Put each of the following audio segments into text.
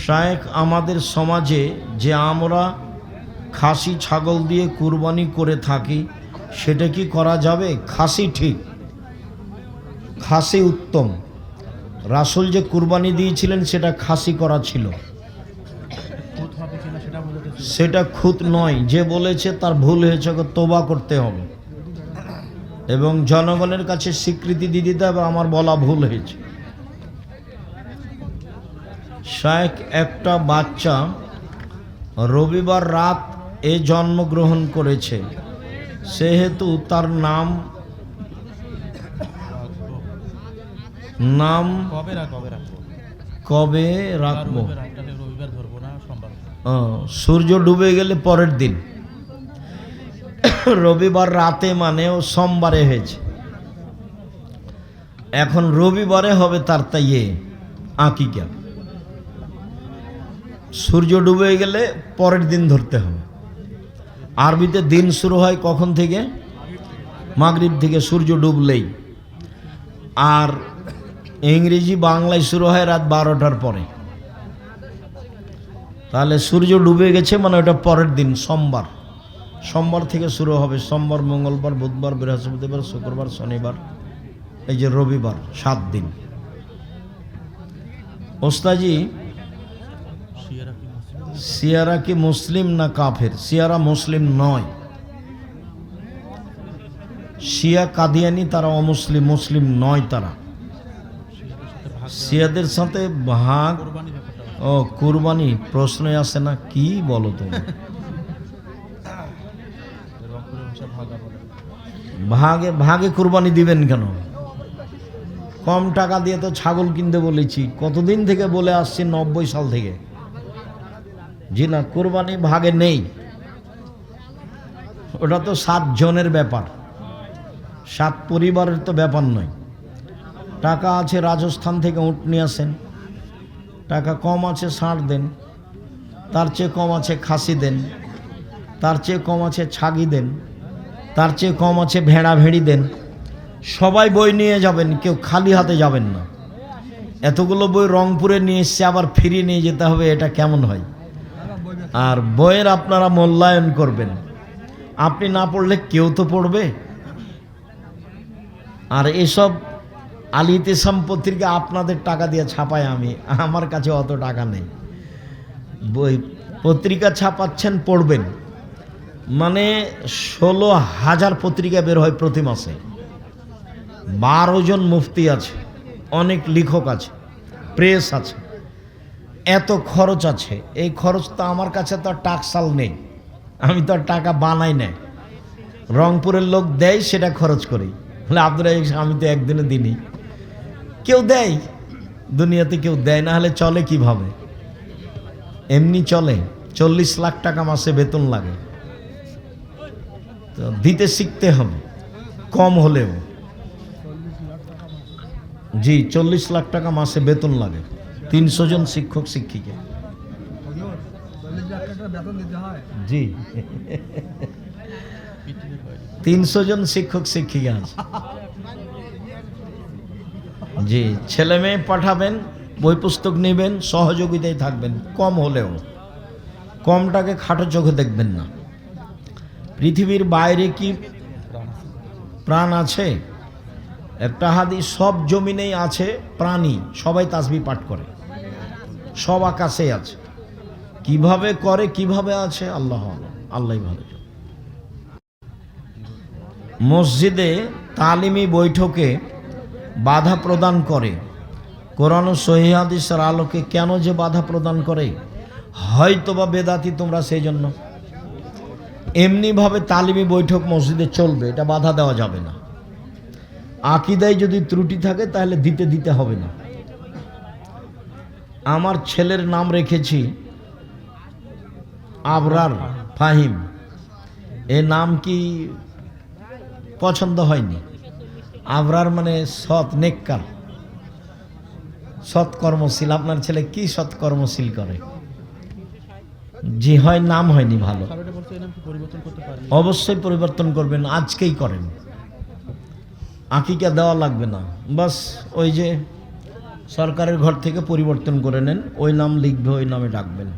শায়েখ, আমাদের সমাজে যে আমরা খাসি ছাগল দিয়ে কুরবানি করে থাকি, সেটা কি করা যাবে? খাসি ঠিক, খাসি উত্তম। রাসূল যে কুরবানি দিয়েছিলেন সেটা খাসি করা ছিল, সেটা খুঁত নয়। যে বলেছে তার ভুল হয়েছে, তওবা করতে হবে এবং জনগণের কাছে স্বীকৃতি দিয়ে দিতে হবে আমার বলা ভুল হয়েছে। শায়েখ, একটা বাচ্চা রবিবার রাত এ জন্মগ্রহণ করেছে, সেহেতু তার নাম কবে রাখবো? সূর্য ডুবে গেলে পরের দিন, রবিবার রাতে মানে ও সোমবারে হয়েছে, এখন রবিবারে হবে তার তাই আকিকা। সূর্য ডুবে গেলে পরের দিন ধরতে হবে। আরবিতে দিন শুরু হয় কখন থেকে? মাগরিব থেকে, সূর্য ডুবলেই। আর ইংরেজি বাংলায় শুরু হয় রাত 12টার পরে। তাহলে সূর্য ডুবে গেছে মানে ওটা পরের দিন, সোমবার। সোমবার থেকে শুরু হবে, সোমবার, মঙ্গলবার, বুধবার, বৃহস্পতিবার, শুক্রবার, শনিবার, এই যে রবিবার, 7 দিন। ওস্তাজি, শিয়ারা কি মুসলিম না কাফের? শিয়ারা মুসলিম নয়। শিয়া কাদিয়ানি তারা অমুসলিম, মুসলিম নয় তারা। শিয়াদের সাথে ভাগ ও কুরবানি প্রশ্ন আসে না, কি বলো তুমি? ভাগে ভাগে কুরবানি দিবেন কেন? কম টাকা দিয়ে তো ছাগল কিনতে বলেছি, কতদিন থেকে বলে আসছি, 90 সাল থেকে। জি না, কুরবানি ভাগে নেই, ওটা তো 7 জনের ব্যাপার, 7 পরিবারের তো ব্যাপার নয়। টাকা আছে রাজস্থান থেকে উট নিয়ে আসেন, টাকা কম আছে ষাঁড় দেন, তার চেয়ে কম আছে খাসি দেন, তার চেয়ে কম আছে ছাগি দেন, তার চেয়ে কম আছে ভেড়া ভেড়ি দেন। সবাই বই নিয়ে যাবেন, কেউ খালি হাতে যাবেন না। এতগুলো বই রংপুরে নিয়ে এসছে, আবার ফিরিয়ে নিয়ে যেতে হবে, এটা কেমন হয়? আর বইয়ের আপনারা মূল্যায়ন করবেন, আপনি না পড়লে কেউ তো পড়বে। আর এসব আল ইতিসাম পত্রিকা আপনাদের টাকা দিয়ে ছাপাই আমি, আমার কাছে অত টাকা নেই। বই পত্রিকা ছাপাচ্ছেন, পড়বেন, মানে 16,000 পত্রিকা বের হয় প্রতি মাসে। 12 জন মুফতি আছে, অনেক লেখক আছে, প্রেস আছে, এত খরচ আছে। এই খরচ তো আমার কাছে তো টাকসাল নেই, আমি তো আর টাকা বানাই না, রংপুরের লোক দেয় সেটা খরচ করি। বলে আব্দুল রাজ্জাক, আমি তো একদিনে দিনই। কেউ দেয়, দুনিয়াতে কেউ দেয় না, হলে চলে কিভাবে? এমনি চলে? 40 লাখ টাকা মাসে বেতন লাগে, তো দিতে শিখতে হবে, কম হলেও। জি, 40 লাখ টাকা মাসে বেতন লাগে, 300 জন শিক্ষক শিক্ষিকা। জি, 300 জন শিক্ষক শিক্ষিকা আছে। জি, ছেলে মেয়ে পাঠাবেন, বই পুস্তক নেবেন, সহযোগিতায় থাকবেন, কম হলেও। কমটাকে খাটো চোখে দেখবেন না। পৃথিবীর বাইরে কি প্রাণ আছে? একটা হাদিস, সব জমিনেই আছে প্রাণী, সবাই তাসবিহ পাঠ করে, সব আকাশে আছে। কিভাবে করে, কিভাবে আছে, আল্লাহ আল্লাহ ভালো। মসজিদে তালিমি বৈঠকে বাধা প্রদান করে, কোরআন ও সহিহ হাদিসের আলোকে কেন যে বাধা প্রদান করে? হয়তোবা বেদাতি তোমরা, সেই জন্য। এমনিভাবে তালিমি বৈঠক মসজিদে চলবে, এটা বাধা দেওয়া যাবে না। আকীদায় যদি ত্রুটি থাকে তাহলে দিতে হবে না। আমার ছেলের নাম রেখেছি আবরার ফাহিম, এ নাম কি পছন্দ হয়নি? আবরার মানে সৎ, নেককার, সৎকর্মশীল। আপনার ছেলে কি সৎকর্মশীল করে? জি হয়, নাম হয়নি ভালো, অবশ্যই পরিবর্তন করবেন, আজকেই করেন। আকিকা দেওয়া লাগবে না, বাস ওই যে সরকারের ঘর থেকে পরিবর্তন করে নেন, ওই নাম লিখবে, ওই নামে ডাকবেন।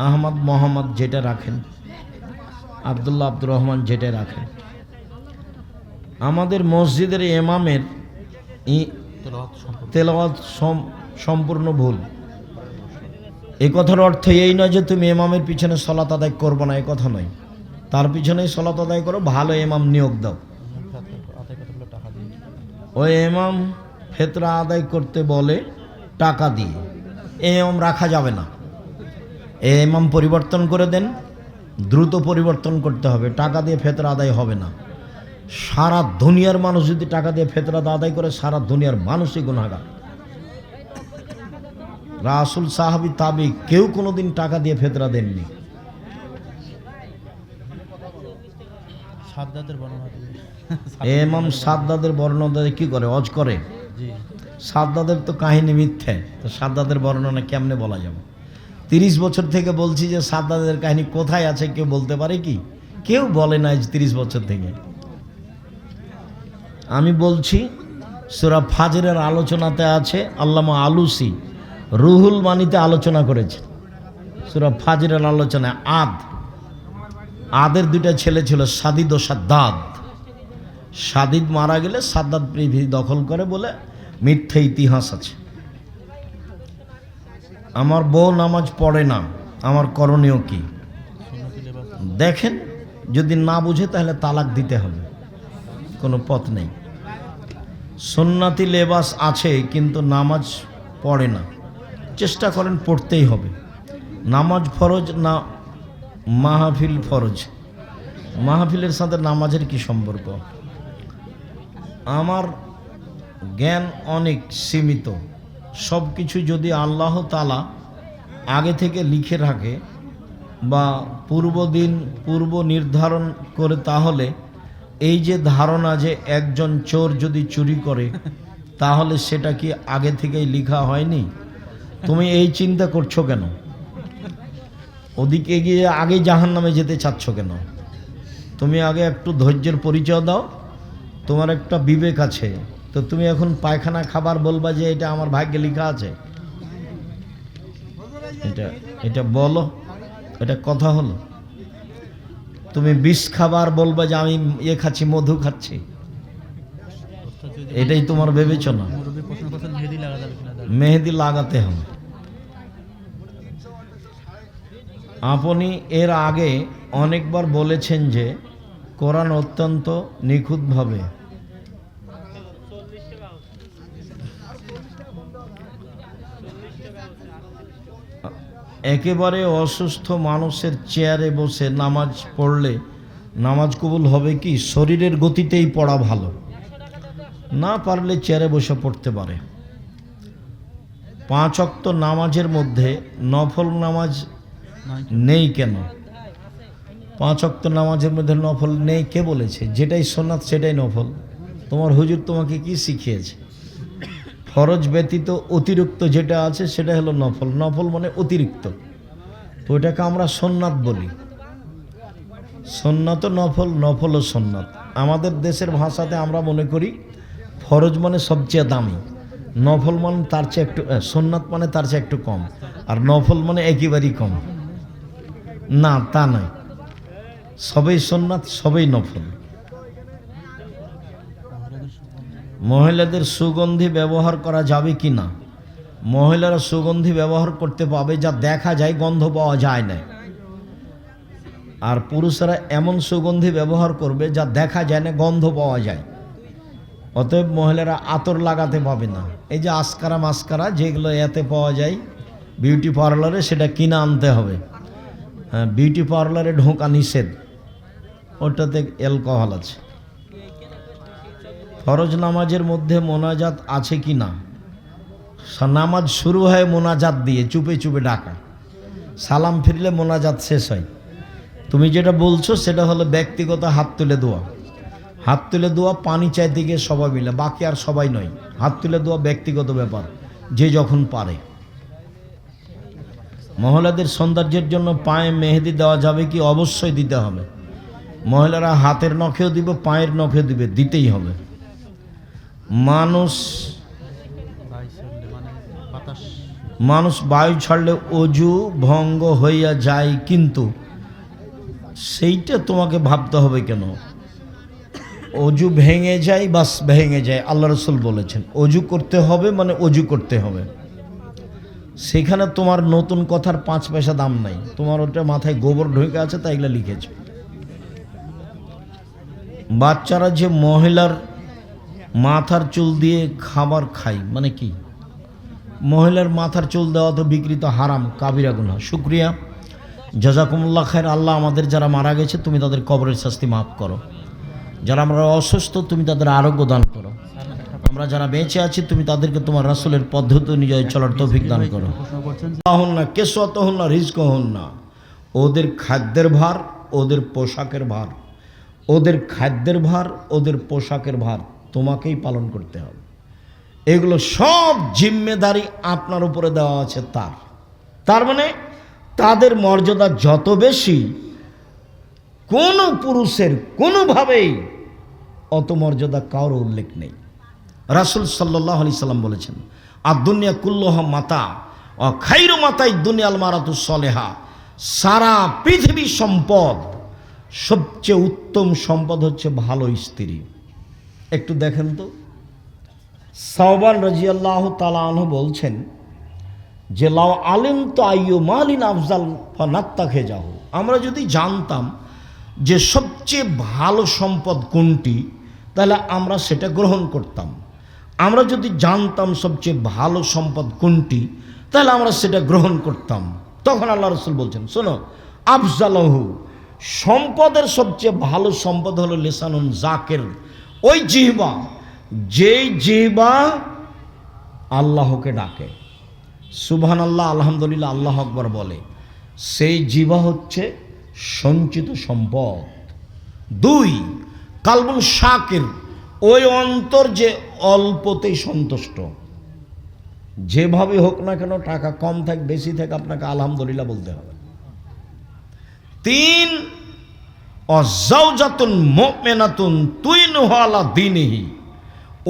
আহমদ মোহাম্মদ যেটা রাখেন, আব্দুল্লাহ আব্দুর রহমান যেটা রাখেন। আমাদের মসজিদের ইমামের তেলাওয়াত সম্পূর্ণ ভুল। এই কথার অর্থ এই নয় যে তুমি ইমামের পিছনে সলাত আদায় করবো না, এই কথা নয়। তার পিছনেই সলাত আদায় করো, ভালো ইমাম নিয়োগ দাও। ওই ইমাম ফেতরা আদায় করতে বলে টাকা দিয়ে, এই ইমাম রাখা যাবে না। এই ইমাম পরিবর্তন করে দেন, দ্রুত পরিবর্তন করতে হবে। টাকা দিয়ে ফেতরা আদায় হবে না। সারা দুনিয়ার মানুষ যদি টাকা দিয়ে ফেতরা আদায় করে, সারা দুনিয়ার মানুষই গুনাহগার। রাসূল, সাহাবী, তাবী কেউ কোনোদিন টাকা দিয়ে ফেতরা দেননি। ইমাম সাদ্দাদের বর্ণনা কি করে? অজ করে। সাদ্দাদের তো কাহিনী মিথ্যে, তো সাদ্দাদের বর্ণনা কেমনে বলা যাবে? 30 বছর থেকে বলছি যে সাদ্দাদের কাহিনী কোথায় আছে কেউ বলতে পারে কি? কেউ বলে না। 30 বছর থেকে আমি বলছি, সূরা ফাজরের আলোচনাতে আছে, আল্লামা আলুসি রুহুল মানিতে আলোচনা করেছে। সূরা ফাজরের আলোচনায় আদের দুইটা ছেলে ছিল, সাদিদ ও সাদ্দাদ। সাদিদ মারা গেলে সাদ্দাদ পৃথিবী দখল করে বলে মিথ্যে ইতিহাস আছে। আমার বউ নামাজ পড়ে না, আমার করণীয় কি? দেখেন, যদি না বুঝে তাহলে তালাক দিতে হবে, কোনো পথ নেই। সুন্নতি লেবাস আছে কিন্তু নামাজ পড়ে না, চেষ্টা করেন পড়তেই হবে। নামাজ ফরজ না মাহফিল ফরজ? মাহফিলের সাথে নামাজের কি সম্পর্ক? আমার জ্ঞান অনেক সীমিত। সব কিছু যদি আল্লাহ তাআলা আগে থেকে লিখে রাখে বা পূর্ব নির্ধারণ করে, তাহলে এই যে ধারণা যে একজন চোর যদি চুরি করে তাহলে সেটা কি আগে থেকেই লেখা হয়নি? তুমি এই চিন্তা করছো কেন? ওদিকে গিয়ে আগে জাহান্নামে যেতে চাচ্ছ কেন? তুমি আগে একটু ধৈর্যের পরিচয় দাও। তোমার একটা বিবেক আছে, তো তুমি এখন পায়খানা খাবার বলবা যে এটা আমার ভাগ্যে লেখা আছে? এটা বলো, এটা কথা হলো? তুমি বিষ খাবার বলবা যে আমি খাচ্ছি, মধু খাচ্ছি, এটাই তোমার বিবেচনা? মেহেদি লাগাতে হবে। আপনি এর আগে অনেকবার বলেছেন যে কোরআন অত্যন্ত নিখুঁতভাবে একেবারে অসুস্থ মানুষের চেয়ারে বসে নামাজ পড়লে নামাজ কবুল হবে কি? শরীরের গতিতেই পড়া ভালো, না পারলে চেয়ারে বসে পড়তে পারে। 5 ওয়াক্ত নামাজের মধ্যে নফল নামাজ নেই কেন? 5 ওয়াক্ত নামাজের মধ্যে নফল নেই কে বলেছে? যেটাই সুন্নাত সেটাই নফল। তোমার হুজুর তোমাকে কি শিখিয়েছে? ফরজ ব্যতীত অতিরিক্ত যেটা আছে সেটা হলো নফল। নফল মানে অতিরিক্ত, তো ওটাকে আমরা সুন্নাত বলি। সুন্নাত ও নফল, নফল ও সুন্নাত। আমাদের দেশের ভাষাতে আমরা মনে করি ফরজ মানে সবচেয়ে দামি, নফল মানে তার চেয়ে একটু, সুন্নাত মানে তার চেয়ে একটু কম, আর নফল মানে একেবারেই কম। না, তা নয়। সবই সুন্নাত, সবই নফল। মহিলাদের সুগন্ধি ব্যবহার করা যাবে কি না? মহিলারা সুগন্ধি ব্যবহার করতে পাবে যা দেখা যায়, গন্ধ পাওয়া যায় না। আর পুরুষেরা এমন সুগন্ধি ব্যবহার করবে যা দেখা যায় না, গন্ধ পাওয়া যায়। অতএব মহিলারা আতর লাগাতে পাবে না। এই যে আসকারা মাস্কারা যেগুলো এতে পাওয়া যায় বিউটি পার্লারে, সেটা কিনে আনতে হবে। হ্যাঁ, বিউটি পার্লারে ঢোকা নিষেধ, ওটাতে অ্যালকোহল আছে। ফরজ নামাজের মধ্যে মোনাজাত আছে কি না? নামাজ শুরু হয় মোনাজাত দিয়ে, চুপে চুপে ডাকা। সালাম ফিরলে মোনাজাত শেষ হয়। তুমি যেটা বলছো সেটা হলো ব্যক্তিগত হাত তুলে দোয়া। হাত তুলে দোয়া পানি চাইতে গিয়ে সবাই মিলে, বাকি আর সবাই নয়। হাত তুলে দোয়া ব্যক্তিগত ব্যাপার, যে যখন পারে। মহিলাদের সৌন্দর্যের জন্য পায়ে মেহেদি দেওয়া যাবে কি? অবশ্যই দিতে হবে। মহিলারা হাতের নখেও দিবে, পায়ের নখেও দিবে, দিতেই হবে। মানুষ মানুষ বায়ু ছাড়লে অজু ভঙ্গ হইয়া যায়, কিন্তু সেইটা তোমাকে ভাবতে হবে কেন? অজু ভেঙে যায়, বাস ভেঙে যায়। আল্লাহ রসুল বলেছেন অজু করতে হবে মানে অজু করতে হবে। সেখানে তোমার নতুন কথার 5 পয়সা দাম নাই। তোমার ওটা মাথায় গোবর ঢুকে আছে তাই এগুলো লিখেছে। বাচ্চারা যে মহিলার মাথার চুল দিয়ে খাবার খায়, মানে কি? মহিলার মাথার চুল দেওয়া তো বিকৃত, হারাম, কাবিরা গুনাহ। শুকরিয়া, জাযাকুমুল্লাহ খায়ের। আল্লাহ আমাদের যারা মারা গেছে তুমি তাদের কবরের শাস্তি মাফ করো। যারা আমরা অসুস্থ তুমি তাদের আরোগ্য দান করো। আমরা যারা বেঁচে আছি তুমি তাদেরকে তোমার রাসূলের পদ্ধতি অনুযায়ী চলার তৌফিক দান করো। না কেসওয়াতহুন্না রিজকুহুন্না, ওদের খাদ্যের ভার, ওদের পোশাকের ভার, ওদের খাদ্যের ভার, ওদের পোশাকের ভার তোমাকেই পালন করতে হবে। এগুলো সব জিম্মেদারি আপনার উপরে দেওয়া আছে তার মানে তাদের মর্যাদা যত বেশি, কোনো পুরুষের কোনোভাবেই অত মর্যাদা কারো উল্লেখ নেই। রাসূল সাল্লাল্লাহু আলাইহি সাল্লাম বলেছেন, আদ-দুনিয়া কুল্লুহা মাতা ওয়া খায়রু মাতাই দুনিয়াল মারাতু সলেহা। সারা পৃথিবী সম্পদ, সবচেয়ে উত্তম সম্পদ হচ্ছে ভালো স্ত্রী। একটু দেখেন তো, সাওবান রাদিয়াল্লাহু তাআলা আনহু বলছেন যে লাউ আলিম তো আইয়ু মালিন আফজাল ফানাত্তাখে যাও, আমরা যদি জানতাম যে সবচেয়ে ভালো সম্পদ কোনটি তাহলে আমরা সেটা গ্রহণ করতাম। আমরা যদি জানতাম সবচেয়ে ভালো সম্পদ কোনটি তাহলে আমরা সেটা গ্রহণ করতাম। তখন আল্লাহ রাসূল বলছেন, শোনো, আফজালহু, সম্পদের সবচেয়ে ভালো সম্পদ হলো লিসানুন জাকির, ওই জিহ্বা, যেই জিহ্বা আল্লাহকে ডাকে, সুবহানাল্লাহ, আলহামদুলিল্লাহ, আল্লাহু আকবার বলে, সেই জিহ্বা হচ্ছে সঞ্চিত সম্পদ। 2, কালবুন শাকির, ওই অন্তর যে অল্পতেই সন্তুষ্ট, যেভাবে হোক না কেন, টাকা কম থাক বেশি থাক, আপনাকে আলহামদুলিল্লাহ বলতে হবে। 3, অজাউজাতুন মুমিনাতুন তুইনুহু আলা দীনিহি,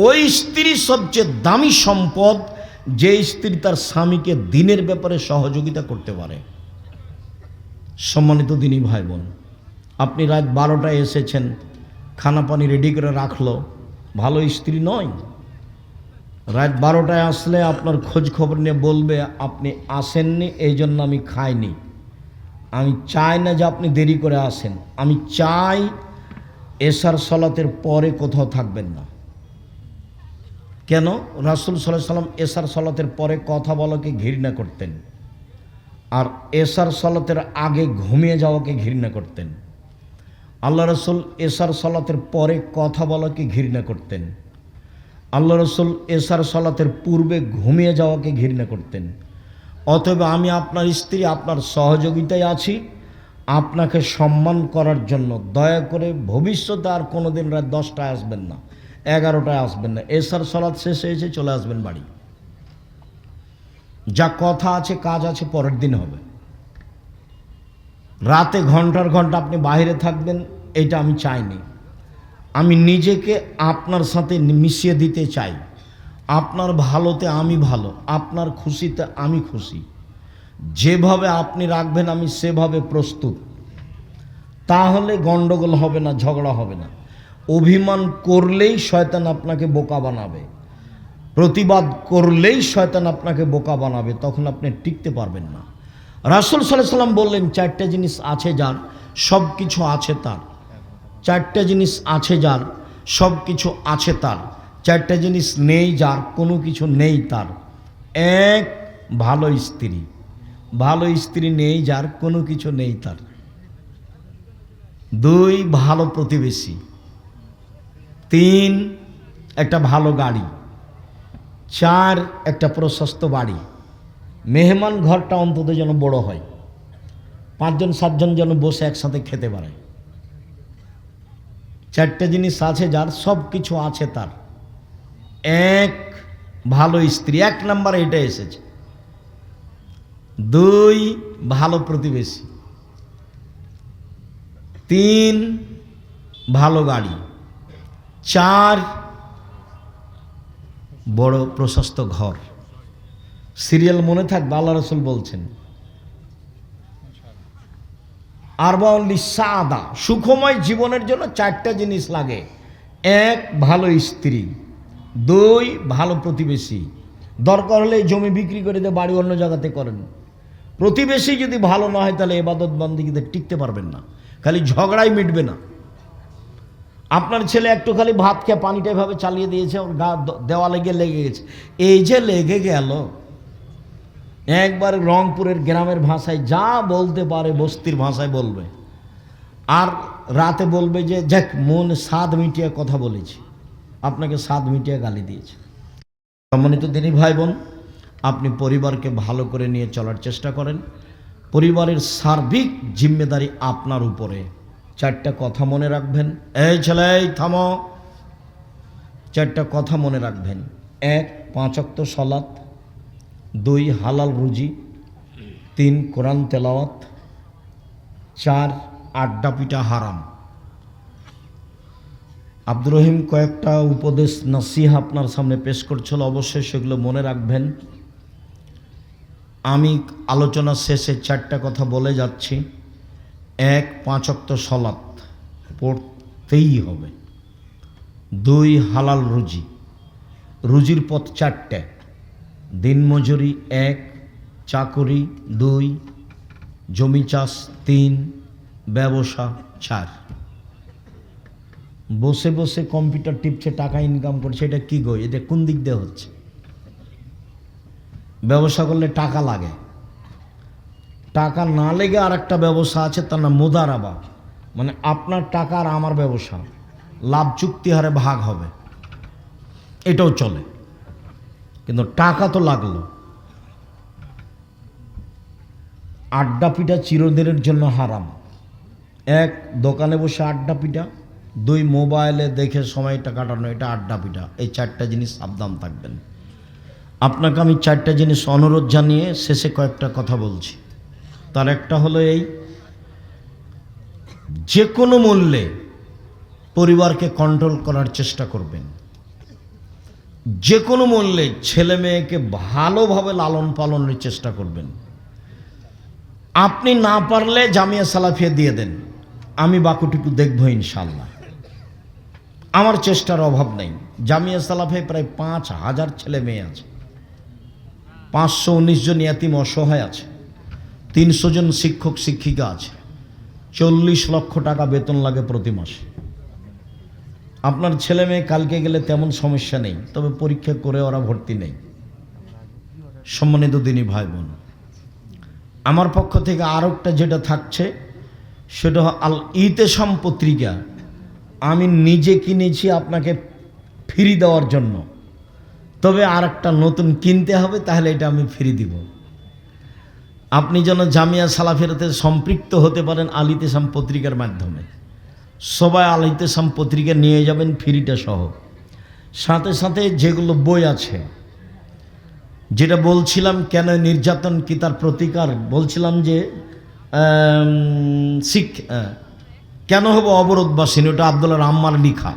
ওই স্ত্রী সবচেয়ে দামি সম্পদ যে স্ত্রী তার স্বামীকে দ্বীনের ব্যাপারে সহযোগিতা করতে পারে। সম্মানিত দিনী ভাই বোন, আপনি রাত 12টায় এসেছেন, খানা পানি রেডি করে রাখলো, ভালো স্ত্রী নয়। রাত 12টায় আসলে আপনার খোঁজ খবর নিয়ে বলবে আপনি আসেননি, এই জন্য আমি খাইনি। আমি চাই না যে আপনি দেরি করে আসেন, আমি চাই এশার সালাতের পরে কোথাও থাকবেন না। কেন? রাসূল সাল্লাল্লাহু আলাইহি সাল্লাম এশার সালাতের পরে কথা বলাকে ঘৃণা করতেন, আর এশার সালাতের আগে ঘুমিয়ে যাওয়াকে ঘৃণা করতেন। আল্লাহ রসুল এশার সালাতের পরে কথা বলাকে ঘৃণা করতেন। আল্লাহ রসুল এশার সালাতের পূর্বে ঘুমিয়ে যাওয়াকে ঘৃণা করতেন। অতএব আমি আপনার স্ত্রী, আপনার সহযোগিতায় আছি, আপনাকে সম্মান করার জন্য দয়া করে ভবিষ্যতে আর কোনো দিন রাত 10টায় আসবেন না, 11টায় আসবেন না। এশার সালাত শেষ হয়েছে, চলে আসবেন বাড়ি। যা কথা আছে কাজ আছে পরের দিন হবে। রাতে ঘন্টার ঘন্টা আপনি বাইরে থাকবেন, এটা আমি চাইনি। আমি নিজেকে আপনার সাথে মিশিয়ে দিতে চাই। আপনার ভালোতে আমি ভালো, আপনার খুশিতে আমি খুশি। যেভাবে আপনি রাখবেন আমি সেভাবে প্রস্তুত। তাহলে গন্ডগোল হবে না, ঝগড়া হবে না। অভিমান করলেই শয়তান আপনাকে বোকা বানাবে, প্রতিবাদ করলেই শয়তান আপনাকে বোকা বানাবে, তখন আপনি টিকতে পারবেন না। রাসূল সাল্লাল্লাহু আলাইহি সাল্লাম বললেন, 4টে জিনিস আছে যার, সব কিছু আছে তার। 4টে জিনিস আছে যার, সব কিছু আছে তার। 4টে জিনিস নেই যার, কোনো কিছু নেই তার। 1, ভালো স্ত্রী। ভালো স্ত্রী নেই যার, কোনো কিছু নেই তার। 2, ভালো প্রতিবেশী। 3, একটা ভালো গাড়ি। 4, একটা প্রশস্ত বাড়ি। মেহমান ঘরটা অন্তত যেন বড় হয়, 5জন 7জন যেন বসে একসাথে খেতে পারে। 4টে জিনিস আছে যার, সব কিছু আছে তার। 1, ভালো স্ত্রী, 1 নম্বরে এটা এসেছে। 2, ভালো প্রতিবেশী। 3, ভালো গাড়ি। 4, বড় প্রশস্ত ঘর। সিরিয়াল মনে থাকবে, আল্লাহ রাসূল বলছেন আরবাউন লিসাদা, সুখময় জীবনের জন্য 4টা জিনিস লাগে। 1, ভালো স্ত্রী। 2, ভালো প্রতিবেশী। দরকার হলে জমি বিক্রি করে দিয়ে বাড়ি অন্য জায়গাতে করেন। প্রতিবেশী যদি ভালো না হয় তাহলে ইবাদত বান্দিগিতে টিকতে পারবেন না, খালি ঝগড়াই মিটবে না। আপনার ছেলে একটু খালি ভাত খেয়ে পানিটা এভাবে চালিয়ে দিয়েছে, ওর গা দেওয়ালে গিয়ে লেগে গেছে। এই যে লেগে গেল, একবার রংপুরের গ্রামের ভাষায় যা বলতে পারে বস্তির ভাষায় বলবে, আর রাতে বলবে যে যাক মন স্বাদ মিটিয়ে কথা বলেছি, আপনাকে স্বাদ মিটিয়ে গালি দিয়েছে। সম্মানিত দিনী ভাই বোন, আপনি পরিবারকে ভালো করে নিয়ে চলার চেষ্টা করেন। পরিবারের সার্বিক জিম্মেদারি আপনার উপরে। 4টা কথা মনে রাখবেন। এই ছেলে থামো, 4টা কথা মনে রাখবেন। 1, 5 ওয়াক্ত সালাত। 2, হালাল রুজি। 3, কোরআন তেলাওয়াত। 4, আড্ডা পিটা হারাম। আব্দুর রহিম কয়েকটা উপদেশ নসিহা আপনার সামনে পেশ করছিল, অবশ্যই সেগুলো মনে রাখবেন। আমি আলোচনা শেষে 4টা কথা বলে যাচ্ছি। 1, 5 ওয়াক্ত সালাত পড়তেই হবে। 2, হালাল রুজি। রুজির পথ 4টে। দিনমজুরি 1, চাকরি 2, জমি চাষ 3, ব্যবসা 4। বসে বসে কম্পিউটার টিপছে, টাকা ইনকাম করছে, এটা কি গো? এটা কোন দিক দিয়ে হচ্ছে? ব্যবসা করলে টাকা লাগে, টাকা না লেগে আর একটা ব্যবসা আছে, তার নাম মুদারাবা, মানে আপনার টাকা আর আমার ব্যবসা, লাভ চুক্তি হারে ভাগ হবে, এটাও চলে, কিন্তু টাকা তো লাগলো। আড্ডা পিটা চিরদিনের জন্য হারাম। 1, দোকানে বসে আড্ডা পিটা। 2, মোবাইলে দেখে সময়টা কাটানো, এটা আড্ডা পিটা। এই 4টা জিনিস সাবধান থাকবেন। আপনাকে আমি 4টা জিনিস অনুরোধ জানিয়ে শেষে কয়েকটা কথা বলছি। তার একটা হলো এই, যে কোনো মূল্যে পরিবারকে কন্ট্রোল করার চেষ্টা করবেন। যে কোনো মূল্যে ছেলে মেয়েকে ভালোভাবে লালন পালনের চেষ্টা করবেন। আপনি না পারলে জামিয়া সালাফিয়া দিয়ে দেন, আমি বাকুটুকু দেখবো ইনশাল্লাহ। আমার চেষ্টার অভাব নেই। জামিয়া সালাফে প্রায় 5,000 ছেলে মেয়ে আছে, 519 জন ইয়াতিম অসহায় আছে, 300 জন শিক্ষক শিক্ষিকা আছে, 40 লক্ষ টাকা বেতন লাগে প্রতি মাসে। আপনার ছেলে মেয়ে কালকে গেলে তেমন সমস্যা নেই, তবে পরীক্ষা করে ওরা ভর্তি নেই। সম্মানিত দিনী ভাই বোন, আমার পক্ষ থেকে আরেকটা যেটা থাকছে সেটা আল ইতেসাম পত্রিকা আমি নিজে কিনেছি আপনাকে ফ্রি দেওয়ার জন্য, তবে আরেকটা নতুন কিনতে হবে, তাহলে এটা আমি ফ্রি দিব। আপনি যেন জামিয়া সালাফিয়াতে সম্পৃক্ত হতে পারেন আল ইতেসাম পত্রিকার মাধ্যমে। সবাই আল ইতেসাম পত্রিকা নিয়ে যাবেন ফ্রিটা সহ। সাথে সাথে যেগুলো বই আছে, যেটা বলছিলাম কেন নির্যাতন কি তার প্রতিকার, বলছিলাম যে কেন হবো অবরোধবাসীন, ওটা আব্দুল্লাহ আম্মার লিখা।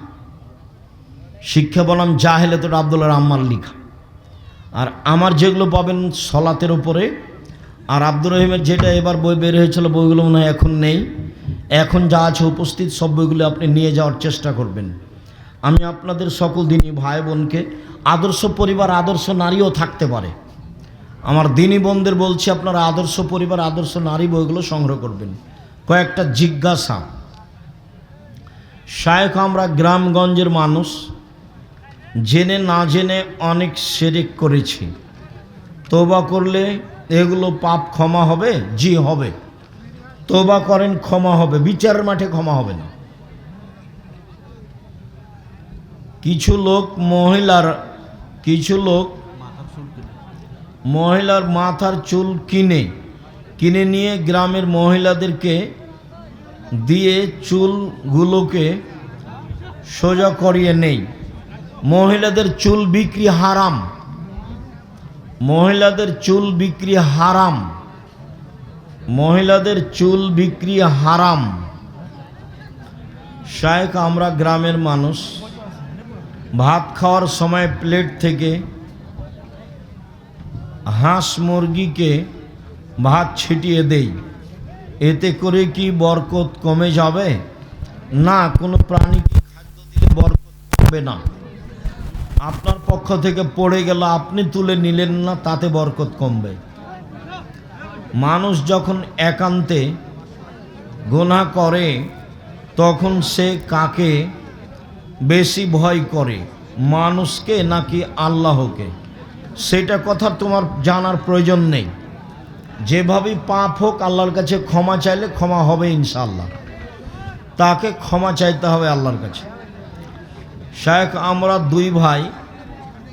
শিক্ষা বনাম জাহেলে, তো আব্দুল্লাহ আম্মার লিখা। আর আমার যেগুলো পাবেন সলাতের উপরে, আর আব্দুর রহিমের যেটা এবার বই বের হয়েছিল, বইগুলো মনে হয় এখন নেই, এখন যা আছে উপস্থিত সব বইগুলো আপনি নিয়ে যাওয়ার চেষ্টা করবেন। আমি আপনাদের সকল দিনী ভাই বোনকে, আদর্শ পরিবার আদর্শ নারীও থাকতে পারে, আমার দিনী বোনদের বলছি আপনারা আদর্শ পরিবার আদর্শ নারী বইগুলো সংগ্রহ করবেন। কয়েকটা জিজ্ঞাসা। শায়েখ আমরা গ্রামগঞ্জের মানুষ, জেনে না জেনে অনেক শিরক করেছি, তওবা করলে এগুলো পাপ ক্ষমা হবে? জি হবে। তওবা করেন, ক্ষমা হবে, বিচারের মাঠে ক্ষমা হবে না। কিছু লোক মহিলার মাথার চুল কিনে নিয়ে গ্রামের মহিলাদেরকে দিয়ে চুলগুলোকে সোজা করিয়ে নেই। মহিলাদের চুল বিক্রি হারাম, মহিলাদের চুল বিক্রি হারাম, মহিলাদের চুল বিক্রি হারাম। শায়েখ আমরা গ্রামের মানুষ, ভাত খাওয়ার সময় প্লেট থেকে হাঁস মুরগিকে ভাত ছিটিয়ে দেই, এতে করে কি বরকত কমে যাবে? না, কোনো প্রাণীকে খাদ্য দিলে বরকত কমবে না। আপনার পক্ষ থেকে পড়ে গেল, আপনি তুলে নিলেন না, তাতে বরকত কমবে। মানুষ যখন একান্তে গুনাহ করে তখন সে কাকে বেশি ভয় করে, মানুষকে নাকি আল্লাহকে? সেটা কথা তোমার জানার প্রয়োজন নেই। যেভাবেই পাপ হোক, আল্লাহর কাছে ক্ষমা চাইলে ক্ষমা হবে ইনশাআল্লাহ। তাকে ক্ষমা চাইতে হবে আল্লাহর কাছে। শায়েখ, আমরা দুই ভাই,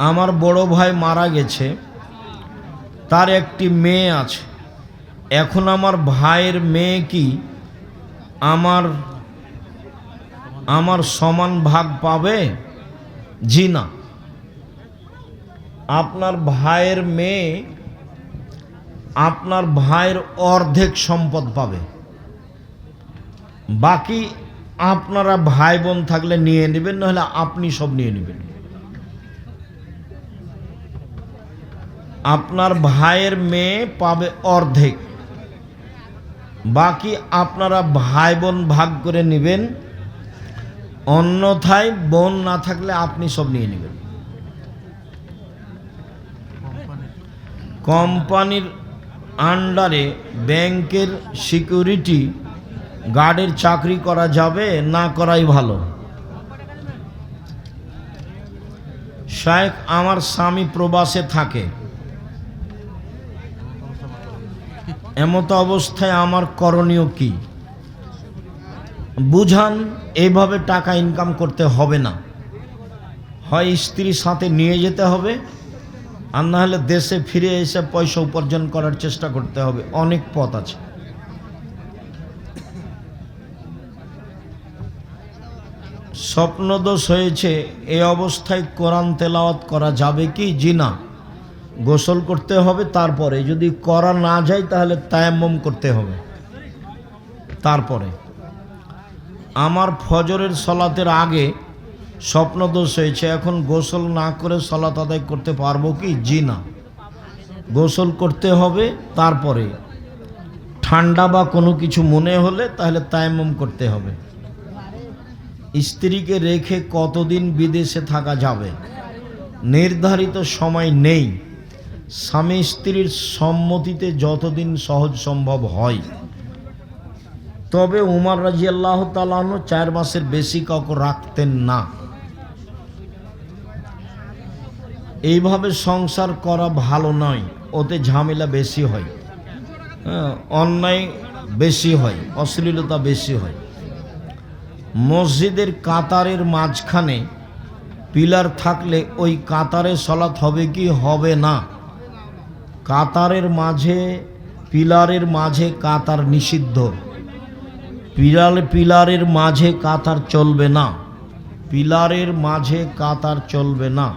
আমার বড় ভাই মারা গেছে, তার একটি মেয়ে আছে। এখন আমার ভাইয়ের মেয়ে কি আমার সমান ভাগ পাবে? জি না। আপনার ভাইয়ের মেয়ে আপনার ভাইয়ের অর্ধেক সম্পদ পাবে, বাকি আপনারা ভাই বোন থাকলে নিয়ে নেবেন, নাহলে আপনি সব নিয়ে নেবেন। আপনার ভাইয়ের মেয়ে পাবে অর্ধেক, বাকি আপনারা ভাই বোন ভাগ করে নেবেন। অন্যথায় বোন না থাকলে আপনি সব নিয়ে নেবেন। কোম্পানির আন্ডারে ব্যাংকের সিকিউরিটি গার্ডের চাকরি করা যাবে না করাই ভালো? শায়েখ, আমার স্বামী প্রবাসে থাকে, এমত অবস্থায় আমার করণীয় কি? বুঝান, এইভাবে টাকা ইনকাম করতে হবে না। হয় স্ত্রীর সাথে নিয়ে যেতে হবে, আর না হলে দেশে ফিরে এসে পয়সা উপার্জন করার চেষ্টা করতে হবে। অনেক পথ আছে। স্বপ্নদোষ হয়েছে, এই অবস্থায় কোরআন তেলাওয়াত করা যাবে কি? জি না। গোসল করতে হবে, তারপরে যদি করা না যায় তাহলে তায়াম্মুম করতে হবে। তারপরে আমার ফজরের সলাতের আগে স্বপ্নদোষ হয়েছে, এখন গোসল না করে সলাত আদায় করতে পারবো কি? জি না। গোসল করতে হবে, তারপরে ঠান্ডা বা কোনো কিছু মনে হলে তাহলে তায়াম্মুম করতে হবে। স্ত্রীকে রেখে কতদিন বিদেশে থাকা যাবে? নির্ধারিত সময় নেই। স্বামী স্ত্রীর সম্মতিতে যতদিন সহজ সম্ভব হয়। তবে উমর রাদিয়াল্লাহু তাআলা আনহু 4 মাসের বেশি কাউকে রাখতেন না। এইভাবে সংসার করা ভালো নয়, ওতে ঝামেলা বেশি হয়, অন্যায় বেশি হয়, অশ্লীলতা বেশি হয়। মসজিদের কাতারের মাঝখানে পিলার থাকলে ওই কাতারে সলাত হবে কি হবে না? কাতারের মাঝে, পিলারের মাঝে কাতার নিষিদ্ধ। পিলারের মাঝে কাতার চলবে না, পিলারের মাঝে কাতার চলবে না।